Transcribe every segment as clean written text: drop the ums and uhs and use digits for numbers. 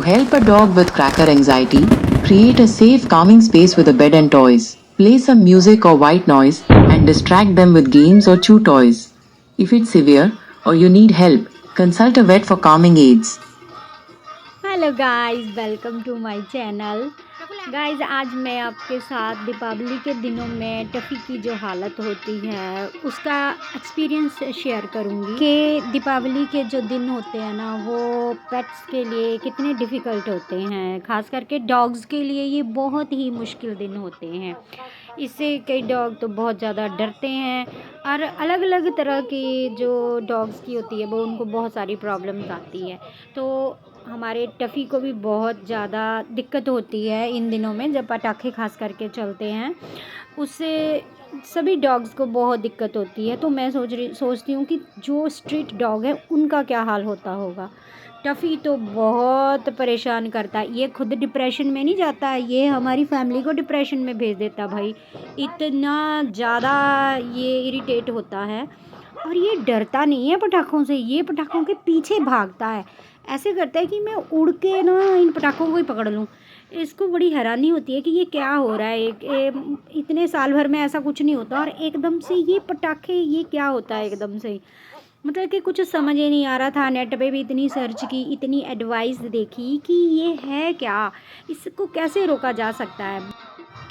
help a dog with cracker anxiety, create a safe, calming space with a bed and toys. Play some music or white noise and distract them with games or chew toys. If it's severe or you need help, consult a vet for calming aids. Hello guys, welcome to my channel. Guys, आज मैं आपके साथ दीपावली के दिनों में टफ़ी की जो हालत होती है उसका एक्सपीरियंस शेयर करूंगी कि दीपावली के जो दिन होते हैं ना, वो पेट्स के लिए कितने डिफ़िकल्ट होते हैं। ख़ास करके डॉग्स के लिए ये बहुत ही मुश्किल दिन होते हैं। इससे कई डॉग तो बहुत ज़्यादा डरते हैं और अलग अलग तरह की जो डॉग्स की होती है वो उनको बहुत सारी प्रॉब्लम्स आती है। तो हमारे टफ़ी को भी बहुत ज़्यादा दिक्कत होती है इन दिनों में, जब पटाखे खास करके चलते हैं उससे सभी डॉग्स को बहुत दिक्कत होती है। तो मैं सोचती हूँ कि जो स्ट्रीट डॉग है उनका क्या हाल होता होगा। टफ़ी तो बहुत परेशान करता है, ये खुद डिप्रेशन में नहीं जाता है, ये हमारी फैमिली को डिप्रेशन में भेज देता भाई। इतना ज़्यादा ये इरिटेट होता है और ये डरता नहीं है पटाखों से, ये पटाखों के पीछे भागता है। ऐसे करता है कि मैं उड़ के ना इन पटाखों को ही पकड़ लूँ। इसको बड़ी हैरानी होती है कि ये क्या हो रहा है। इतने साल भर में ऐसा कुछ नहीं होता और एकदम से ये पटाखे, ये क्या होता है एकदम से। मतलब कि कुछ समझ ही नहीं आ रहा था। नेट पे भी इतनी सर्च की, इतनी एडवाइस देखी कि ये है क्या, इसको कैसे रोका जा सकता है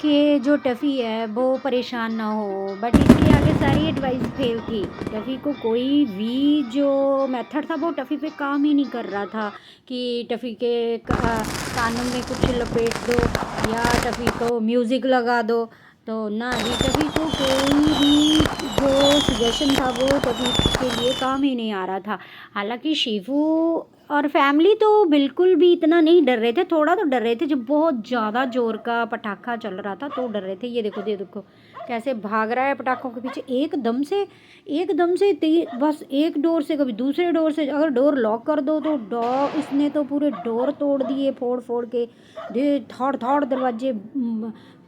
कि जो टफ़ी है वो परेशान ना हो। बट इसके आगे सारी एडवाइस फेल थी। टफ़ी को कोई भी जो मेथड था वो टफ़ी पे काम ही नहीं कर रहा था कि टफ़ी के कानों में कुछ लपेट दो या टफ़ी को म्यूज़िक लगा दो। तो ना जी, टफ़ी को कोई भी जो सजेशन था वो टफ़ी के लिए काम ही नहीं आ रहा था। हालांकि शिवू और फैमिली तो बिल्कुल भी इतना नहीं डर रहे थे, थोड़ा तो डर रहे थे। जब बहुत ज़्यादा ज़ोर का पटाखा चल रहा था तो डर रहे थे। ये देखो, ये देखो कैसे भाग रहा है पटाखों के पीछे एकदम से बस एक डोर से कभी दूसरे डोर से। अगर डोर लॉक कर दो तो इसने तो पूरे डोर तोड़ दिए, फोड़ फोड़ के दे थाड़ थाड़ दरवाजे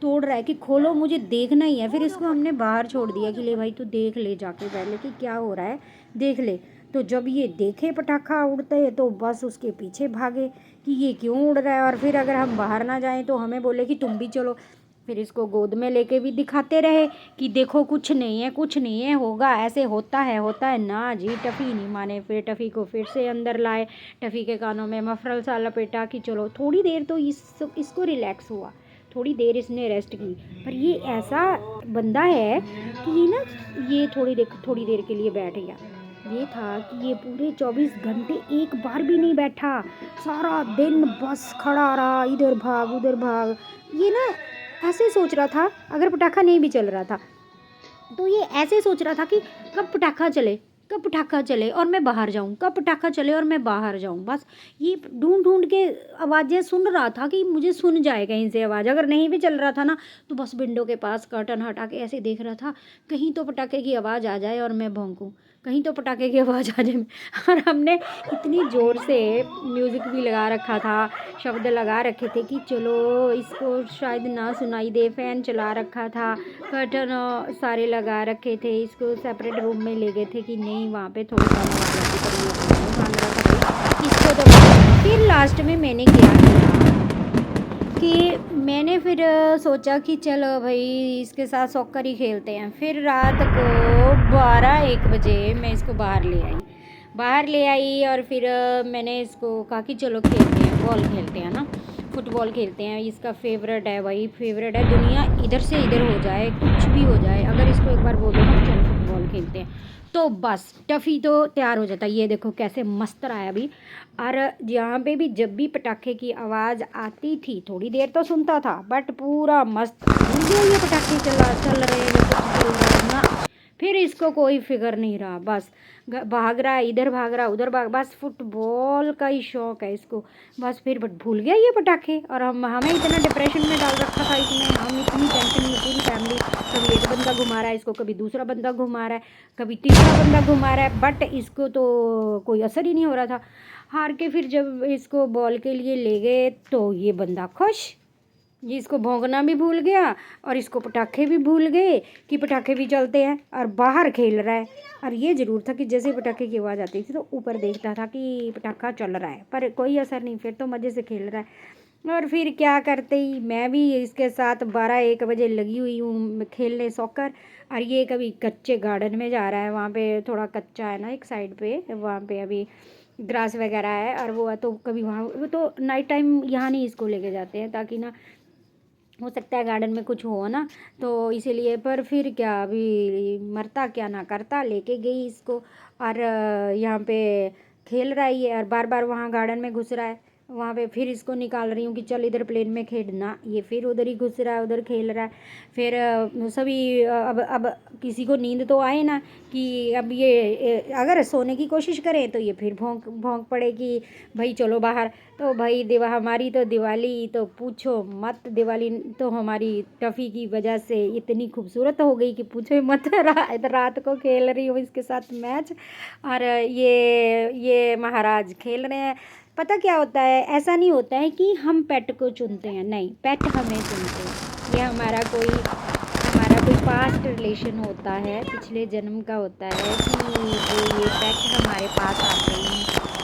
तोड़ रहा है कि खोलो, मुझे देखना ही है। फिर इसको हमने बाहर छोड़ दिया कि ले भाई तू देख ले जाके पहले कि क्या हो रहा है, देख ले। तो जब ये देखे पटाखा उड़ते हैं तो बस उसके पीछे भागे कि ये क्यों उड़ रहा है। और फिर अगर हम बाहर ना जाएं तो हमें बोले कि तुम भी चलो। फिर इसको गोद में लेके भी दिखाते रहे कि देखो कुछ नहीं है, कुछ नहीं है, होगा, ऐसे होता है ना जी। टफ़ी नहीं माने। फिर टफ़ी को फिर से अंदर लाए, टफ़ी के कानों में मफरल सा लपेटा कि चलो थोड़ी देर तो इसको रिलैक्स हुआ, थोड़ी देर इसने रेस्ट की। पर ये ऐसा बंदा है कि ना, ये थोड़ी देर के लिए बैठ गया। ये था कि ये पूरे 24 घंटे एक बार भी नहीं बैठा। सारा दिन बस खड़ा रहा, इधर भाग उधर भाग। ये ना ऐसे सोच रहा था, अगर पटाखा नहीं भी चल रहा था तो ये ऐसे सोच रहा था कि कब पटाखा चले और मैं बाहर जाऊं, कब पटाखा चले और मैं बाहर जाऊं। बस ये ढूंढ ढूंढ के आवाज़ें सुन रहा था कि मुझे सुन जाए कहीं से आवाज़। अगर नहीं भी चल रहा था ना तो बस विंडो के पास कर्टन हटा के ऐसे देख रहा था, कहीं तो पटाखे की आवाज़ आ जाए और मैं भौंकूँ, कहीं तो पटाखे की आवाज़ आ जाए। और हमने इतनी ज़ोर से म्यूज़िक भी लगा रखा था, शब्द लगा रखे थे कि चलो इसको शायद ना सुनाई दे। फ़ैन चला रखा था, कर्टन सारे लगा रखे थे। इसको सेपरेट रूम में ले गए थे कि नहीं, वहाँ पे थोड़ी कम आवाज़ आती, पर ये तो नहीं मान रहा था भाई, इसको तो। फिर लास्ट में मैंने क्या किया कि मैंने फिर सोचा कि चलो भाई इसके साथ सॉकर ही खेलते हैं। फिर रात को 12-1 बजे मैं इसको बाहर ले आई और फिर मैंने इसको कहा कि चलो खेलते हैं, बॉल खेलते हैं ना, फुटबॉल खेलते हैं। इसका फेवरेट है भाई, फेवरेट है। दुनिया इधर से इधर हो जाए, कुछ भी हो जाए, अगर इसको एक बार बोलो ना चलो फुटबॉल खेलते हैं तो बस टफ़ी तो तैयार हो जाता है। ये देखो कैसे मस्त रहा है अभी। और यहाँ पे भी जब भी पटाखे की आवाज़ आती थी थोड़ी देर तो सुनता था, बट पूरा मस्त भूल गया ये पटाखे चल रहे हैं, कुछ चल रहा है ना। फिर इसको कोई फिक्र नहीं रहा, बस भाग रहा है, इधर भाग रहा है उधर भाग, बस फुटबॉल का ही शौक़ है इसको। बस फिर बट भूल गया ये पटाखे। और हमें इतना डिप्रेशन में डाल रखा था इसने, हम इतनी टेंशन में पूरी फैमिली। कभी एक बंदा घुमा रहा है इसको, कभी दूसरा बंदा घुमा रहा है, कभी तीसरा बंदा घुमा रहा है, बट इसको तो कोई असर ही नहीं हो रहा था। हार के फिर जब इसको बॉल के लिए ले गए तो ये बंदा खुश, ये इसको भौंकना भी भूल गया और इसको पटाखे भी भूल गए कि पटाखे भी चलते हैं, और बाहर खेल रहा है। और ये ज़रूर था कि जैसे पटाखे की आवाज़ आती थी तो ऊपर देखता था कि पटाखा चल रहा है, पर कोई असर नहीं, फिर तो मज़े से खेल रहा है। और फिर क्या करते ही मैं भी इसके साथ 12-1 बजे लगी हुई हूँ खेलने सॉकर। और ये कभी कच्चे गार्डन में जा रहा है, वहाँ पे थोड़ा कच्चा है ना एक साइड पे, वहाँ पे अभी ग्रास वगैरह है, और वो तो कभी वहाँ, वो तो नाइट टाइम यहाँ नहीं इसको लेके जाते हैं, ताकि ना हो सकता है गार्डन में कुछ हो ना, तो इसीलिए। पर फिर क्या, अभी मरता क्या ना करता, लेके गई इसको। और यहाँ पे खेल रहा है ये, और बार बार वहाँ गार्डन में घुस रहा है। वहाँ पे फिर इसको निकाल रही हूँ कि चल इधर प्लेन में खेलना, ये फिर उधर ही घुस रहा है, उधर खेल रहा है। फिर सभी अब किसी को नींद तो आए ना, कि अब ये अगर सोने की कोशिश करें तो ये फिर भौंक भौंक पड़े कि भाई चलो बाहर। तो भाई हमारी तो दिवाली तो पूछो मत, दिवाली तो हमारी टफ़ी की वजह से इतनी खूबसूरत हो गई कि पूछो ही मत। रात को खेल रही हूँ इसके साथ मैच, और ये महाराज खेल रहे हैं। पता क्या होता है, ऐसा नहीं होता है कि हम पेट को चुनते हैं, नहीं, पेट हमें चुनते हैं। ये हमारा कोई पास्ट रिलेशन होता है, पिछले जन्म का होता है, कि जो ये पेट हमारे पास आते हैं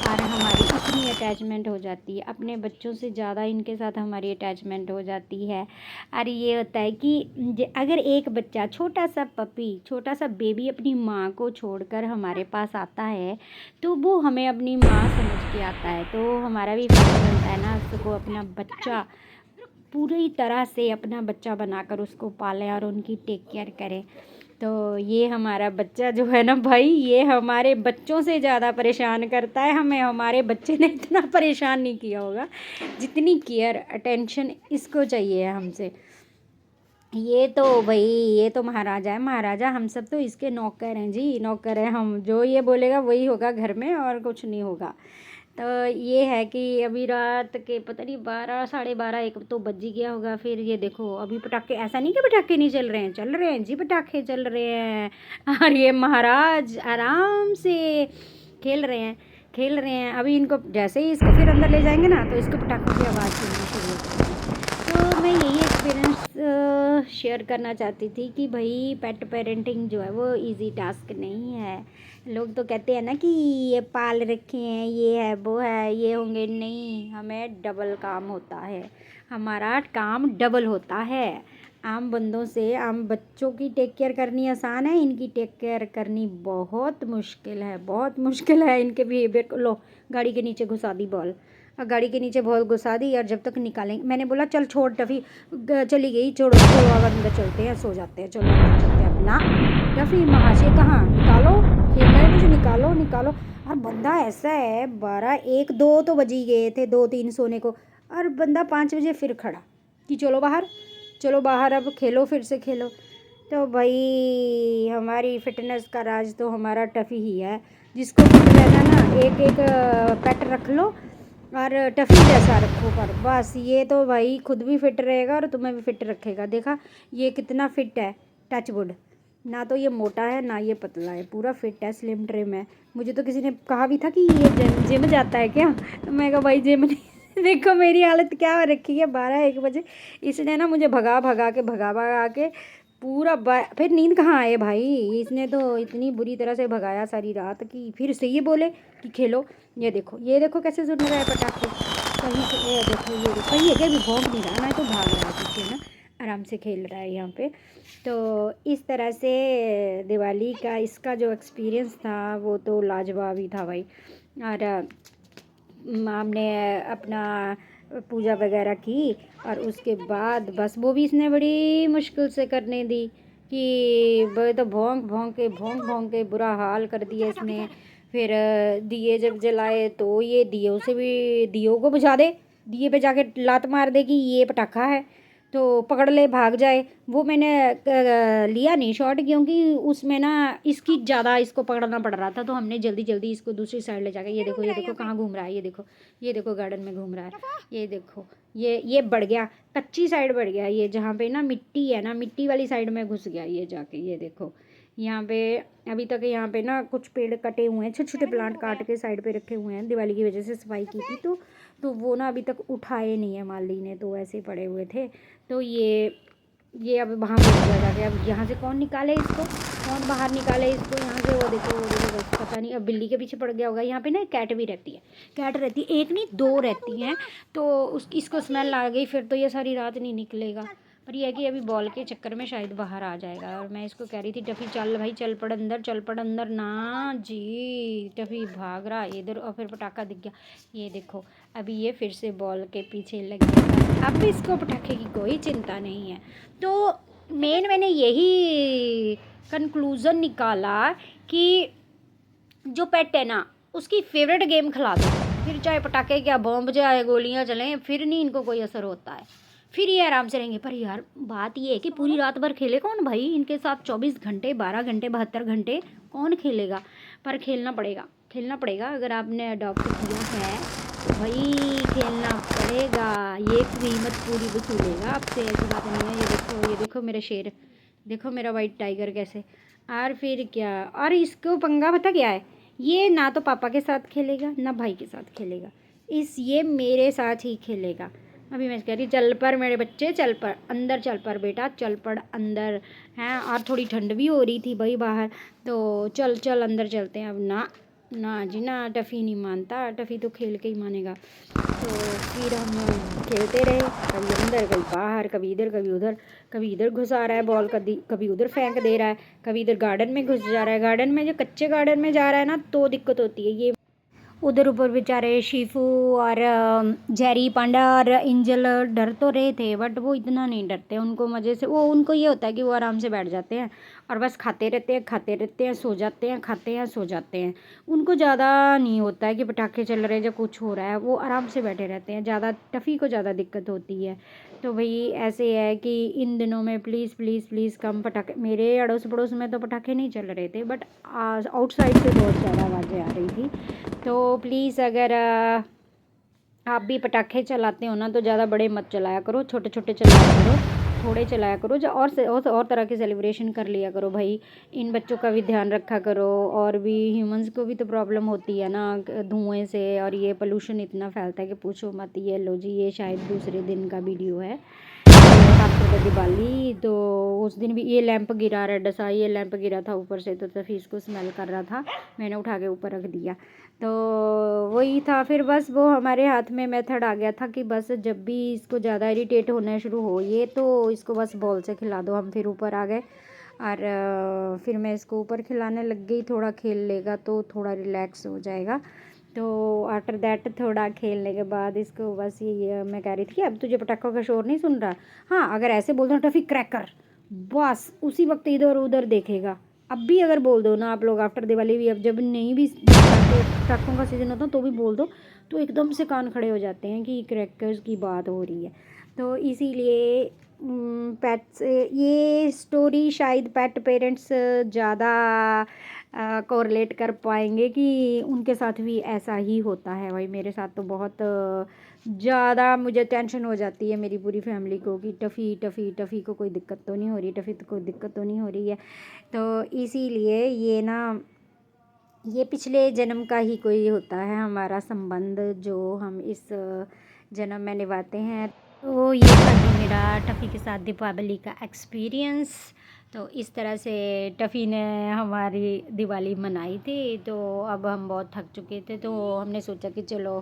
और हमारी इतनी अटैचमेंट हो जाती है, अपने बच्चों से ज़्यादा इनके साथ हमारी अटैचमेंट हो जाती है। और ये होता है कि अगर एक बच्चा, छोटा सा पपी, छोटा सा बेबी अपनी माँ को छोड़कर हमारे पास आता है, तो वो हमें अपनी माँ समझ के आता है, तो हमारा भी फर्ज बनता है ना उसको अपना बच्चा पूरी तरह से अपना बच्चा बनाकर उसको पालें और उनकी टेक केयर करें। तो ये हमारा बच्चा जो है ना भाई, ये हमारे बच्चों से ज़्यादा परेशान करता है हमें, हमारे बच्चे ने इतना परेशान नहीं किया होगा जितनी केयर अटेंशन इसको चाहिए है हमसे। ये तो भाई, ये तो महाराजा है, महाराजा। हम सब तो इसके नौकर हैं जी, नौकर हैं हम, जो ये बोलेगा वही होगा घर में, और कुछ नहीं होगा। तो ये है कि अभी रात के पता नहीं 12, साढ़े 12, 1 तो बज ही गया होगा। फिर ये देखो अभी पटाखे, ऐसा नहीं कि पटाखे नहीं चल रहे हैं, चल रहे हैं जी, पटाखे चल रहे हैं। और ये महाराज आराम से खेल रहे हैं, खेल रहे हैं। अभी इनको जैसे ही इसको फिर अंदर ले जाएंगे ना, तो इसको पटाखों की आवाज़ सुननी शुरू हो जाएगी। तो मैं यही एक्सपीरियंस शेयर करना चाहती थी कि भाई पेट पेरेंटिंग जो है वो इजी टास्क नहीं है। लोग तो कहते हैं ना कि ये पाल रखे हैं, ये है वो है, ये होंगे, नहीं, हमें डबल काम होता है, हमारा काम डबल होता है। आम बंदों से, आम बच्चों की टेक केयर करनी आसान है, इनकी टेक केयर करनी बहुत मुश्किल है, बहुत मुश्किल है। इनके बिहेवियर को लो, गाड़ी के नीचे घुसा दी बॉल, और गाड़ी के नीचे बॉल घुसा दी, और जब तक निकालेंगे, मैंने बोला चल छोड़ टफ़ी, चली गई, छोड़ो छोड़ो, अब अंदर चलते हैं, सो जाते हैं, चलो अंदर चलते हैं अपना। टफ़ी महाशय कहाँ, निकालो, खेलना है मुझे, निकालो निकालो। और बंदा ऐसा है, 12, 1, 2 तो बज ही गए थे, 2, 3 सोने को, और बंदा 5 बजे फिर खड़ा कि चलो बाहर, चलो बाहर, अब खेलो, फिर से खेलो। तो भाई हमारी फिटनेस का राज तो हमारा टफ़ी ही है। जिसको फिट रहना ना, एक एक पेट रख लो और टफ़ी जैसा रखो, पर बस ये तो भाई खुद भी फिट रहेगा और तुम्हें भी फिट रखेगा। देखा ये कितना फिट है, टच वुड, ना तो ये मोटा है ना ये पतला है, पूरा फिट है, स्लिम ट्रिम है। मुझे तो किसी ने कहा भी था कि ये जिम जाता है क्या, तो मैं कहा भाई जिम नहीं। देखो मेरी हालत क्या हो रखी है, 12-1 बजे इसने ना मुझे भगा के पूरा फिर नींद कहाँ आए भाई, इसने तो इतनी बुरी तरह से भगाया सारी रात की। फिर से ये बोले कि खेलो, ये देखो कैसे सुन रहा है पटाखे कहीं से, ये देखो, ये देखो, कहीं है क्या, भी भौंक नहीं रहा ना, तो भाग रहा है पीछे ना, आराम से खेल रहा है यहाँ पे। तो इस तरह से दिवाली का इसका जो एक्सपीरियंस था वो तो लाजवाब ही था भाई। और हमने अपना पूजा वगैरह की, और उसके बाद बस वो भी इसने बड़ी मुश्किल से करने दी कि वो तो भौंक के बुरा हाल कर दिया इसने। फिर दिए जब जलाए तो ये दियों को बुझा दे, दिए पे जाके लात मार दे कि ये पटाखा है, तो पकड़ ले भाग जाए। वो मैंने लिया नहीं शॉट, क्योंकि उसमें ना इसकी ज़्यादा इसको पकड़ना पड़ रहा था, तो हमने जल्दी जल्दी इसको दूसरी साइड ले जाके, ये देखो कहाँ घूम रहा है, ये देखो गार्डन में घूम रहा है, ये देखो, ये बढ़ गया, कच्ची साइड बढ़ गया, ये जहाँ पे ना मिट्टी है ना, मिट्टी वाली साइड में घुस गया ये जाके। ये देखो यहाँ पे अभी तक यहाँ पे ना कुछ पेड़ कटे हुए हैं, छोटे छोटे प्लांट काट के साइड पे रखे हुए हैं, दिवाली की वजह से सफाई की थी, तो तो वो ना अभी तक उठाए नहीं है माली ने, तो ऐसे पड़े हुए थे। तो ये अब वहाँ पे गया जाके, अब यहाँ से कौन निकाले इसको, कौन बाहर निकाले इसको यहाँ से। वो देखो बस पता नहीं, अब बिल्ली के पीछे पड़ गया होगा। यहाँ पे ना कैट भी रहती है, कैट रहती है, एक नहीं दो रहती हैं। तो इसको स्मेल आ गई फिर तो ये सारी रात नहीं निकलेगा। पर यह है कि अभी बॉल के चक्कर में शायद बाहर आ जाएगा। और मैं इसको कह रही थी टफ़ी चल भाई, चल पड़ अंदर, चल पड़ अंदर। ना जी, टफ़ी भाग रहा है इधर, और फिर पटाखा दिख गया। ये देखो अभी ये फिर से बॉल के पीछे लग गया। अब इसको पटाखे की कोई चिंता नहीं है। तो मैंने यही कंक्लूज़न निकाला कि जो पेट है ना, उसकी फेवरेट गेम खिला दो, फिर चाहे पटाखे क्या बम बजाए, गोलियां चलें, फिर नहीं इनको कोई असर होता है, फिर ये आराम से रहेंगे। पर यार बात ये है कि पूरी रात भर खेले कौन भाई इनके साथ, 24 घंटे, 12 घंटे, 72 घंटे कौन खेलेगा। पर खेलना पड़ेगा, खेलना पड़ेगा। अगर आपने अडॉप्ट किया है तो भाई खेलना पड़ेगा, ये कीमत पूरी वसूलेगा आपसे, ऐसी बात नहीं है। ये देखो मेरे शेर, देखो मेरा वाइट टाइगर कैसे। और फिर क्या, और इसको पंगा पता क्या है, ये ना तो पापा के साथ खेलेगा ना भाई के साथ खेलेगा, ये मेरे साथ ही खेलेगा। अभी मैं कह रही चल पर मेरे बच्चे, चल पर अंदर, चल पर बेटा, चल पर अंदर हैं। और थोड़ी ठंड भी हो रही थी भाई बाहर, तो चल चल अंदर चलते हैं। अब ना ना जी ना, टफ़ी नहीं मानता, टफ़ी तो खेल के ही मानेगा। तो फिर हम खेलते रहे, कभी अंदर कभी बाहर, कभी इधर कभी उधर, कभी इधर घुसा रहा है बॉल, कभी उधर फेंक दे रहा है, कभी इधर गार्डन में घुस जा रहा है। गार्डन में जो कच्चे गार्डन में जा रहा है ना, तो दिक्कत होती है। ये उधर ऊपर बेचारे शीफू और जेरी पांडा और एंजल डर तो रहे थे, बट वो इतना नहीं डरते। उनको मज़े से, वो उनको ये होता है कि वो आराम से बैठ जाते हैं और बस खाते रहते हैं, खाते रहते हैं, सो जाते हैं, खाते हैं, सो जाते हैं। उनको ज़्यादा नहीं होता है कि पटाखे चल रहे हैं या कुछ हो रहा है, वो आराम से बैठे रहते हैं। ज़्यादा टफ़ी को ज़्यादा दिक्कत होती है। तो भाई ऐसे है कि इन दिनों में प्लीज़ प्लीज़ प्लीज़ कम पटाखे, मेरे अड़ोस पड़ोस में तो पटाखे नहीं चल रहे थे, बट आउटसाइड से बहुत ज़्यादा आवाज़ें आ रही थी। तो प्लीज़ अगर आप भी पटाखे चलाते हो ना, तो ज़्यादा बड़े मत चलाया करो, छोटे छोटे चलाया करो, थोड़े चलाया करो। जो और तरह के सेलिब्रेशन कर लिया करो भाई। इन बच्चों का भी ध्यान रखा करो, और भी ह्यूमंस को भी तो प्रॉब्लम होती है ना धुएं से, और ये पोल्यूशन इतना फैलता है कि पूछो मत। ये लो जी, ये शायद दूसरे दिन का वीडियो है, आफ्टर द दिवाली। तो उस दिन भी ये लैंप गिरा, रेड सा ये लैंप गिरा था ऊपर से, तो तभी इसको स्मेल कर रहा था, मैंने उठा के ऊपर रख दिया। तो वही था, फिर बस वो हमारे हाथ में मेथड आ गया था कि बस जब भी इसको ज़्यादा इरिटेट होना शुरू हो ये, तो इसको बस बॉल से खिला दो। हम फिर ऊपर आ गए, और फिर मैं इसको ऊपर खिलाने लग गई। थोड़ा खेल लेगा तो थोड़ा रिलैक्स हो जाएगा। तो आफ्टर दैट थोड़ा खेलने के बाद इसको बस ये मैं कह रही थी अब तुझे पटाखों का शोर नहीं सुन रहा। हाँ, अगर ऐसे बोल दो टफ़ी क्रैकर, बस उसी वक्त इधर उधर देखेगा। अब भी अगर बोल दो ना आप लोग आफ्टर दिवाली भी, अब जब नहीं भी पटाखों का सीज़न होता तो भी बोल दो, तो एकदम से कान खड़े हो जाते हैं कि क्रैकर्स की बात हो रही है। तो इसीलिए पेट्स, ये स्टोरी शायद पेट पेरेंट्स ज़्यादा कोरिलेट कर पाएंगे कि उनके साथ भी ऐसा ही होता है। भाई मेरे साथ तो बहुत ज़्यादा मुझे टेंशन हो जाती है मेरी पूरी फैमिली को कि टफ़ी को कोई दिक्कत तो नहीं हो रही, टफ़ी तो कोई दिक्कत तो नहीं हो रही है। तो इसीलिए ये ना, ये पिछले जन्म का ही कोई होता है हमारा संबंध, जो हम इस जन्म में निभाते हैं। तो ये था जी मेरा टफ़ी के साथ दीपावली का एक्सपीरियंस। तो इस तरह से टफ़ी ने हमारी दिवाली मनाई थी। तो अब हम बहुत थक चुके थे, तो हमने सोचा कि चलो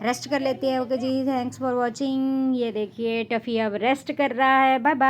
रेस्ट कर लेते हैं। ओके जी, थैंक्स फॉर वॉचिंग। ये देखिए टफ़ी अब रेस्ट कर रहा है। Bye bye.